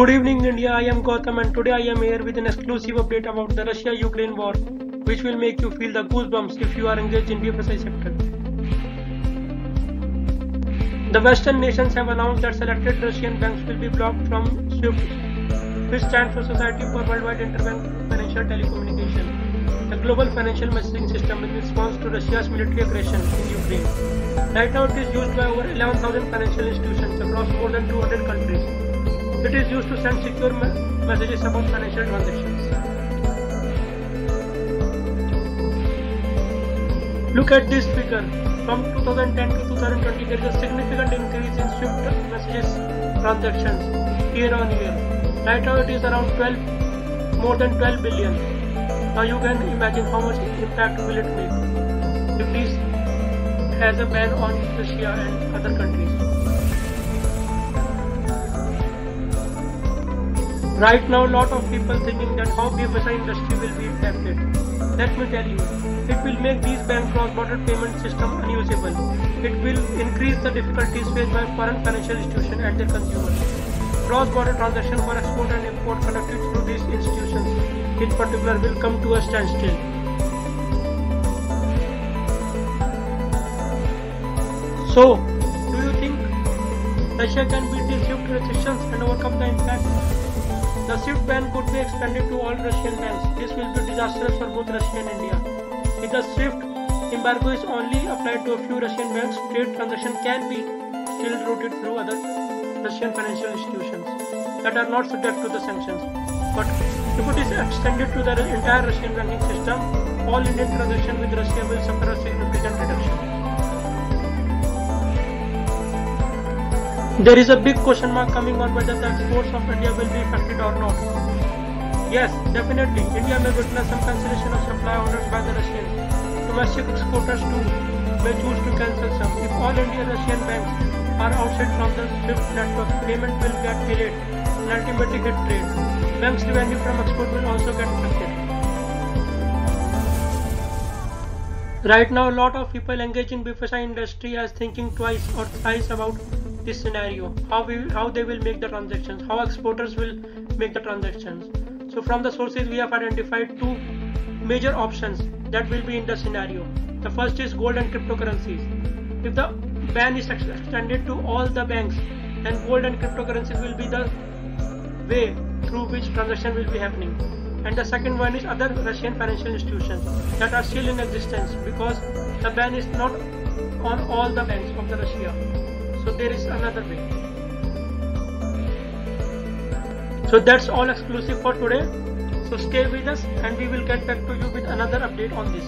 Good evening India, I am Gautam and today I am here with an exclusive update about the Russia-Ukraine war which will make you feel the goosebumps if you are engaged in BFSI sector. The Western nations have announced that selected Russian banks will be blocked from SWIFT, which stands for Society for Worldwide Interbank Financial Telecommunication, the global financial messaging system in response to Russia's military aggression in Ukraine. Right now it is used by over 11,000 financial institutions across more than 200 countries. It is used to send secure messages about financial transactions. Look at this figure. From 2010 to 2020, there is a significant increase in SWIFT messages transactions year on year. Right now it is around more than 12 billion. Now you can imagine how much impact will it make if this has a ban on Russia and other countries. Right now, lot of people thinking that how BFSI industry will be impacted. Let me tell you, it will make these bank cross-border payment system unusable. It will increase the difficulties faced by foreign financial institutions and their consumers. Cross-border transactions for export and import conducted through these institutions, in particular, will come to a standstill. So, do you think Russia can beat these SWIFT restrictions and overcome the impact? The SWIFT ban could be expanded to all Russian banks. This will be disastrous for both Russia and India. If the SWIFT embargo is only applied to a few Russian banks, trade transactions can be still routed through other Russian financial institutions that are not subject to the sanctions. But if it is extended to the entire Russian banking system, all Indian transactions with Russia will suffer a significant reduction. There is a big question mark coming on whether the exports of India will be affected or not. Yes, definitely, India may witness some cancellation of supply orders by the Russians. Domestic exporters too may choose to cancel some. If all Indian Russian banks are outside from the SWIFT network, payment will get delayed and ultimately hit trade. Banks' revenue from export will also get affected. Right now, a lot of people engaged in BFSI industry are thinking twice or thrice about this scenario, how they will make the transactions, how exporters will make the transactions. So from the sources we have identified two major options that will be in the scenario. The first is gold and cryptocurrencies. If the ban is extended to all the banks, then gold and cryptocurrencies will be the way through which transaction will be happening. And the second one is other Russian financial institutions that are still in existence because the ban is not on all the banks of the Russia. So there is another way. So that's all exclusive for today. So stay with us and we will get back to you with another update on this.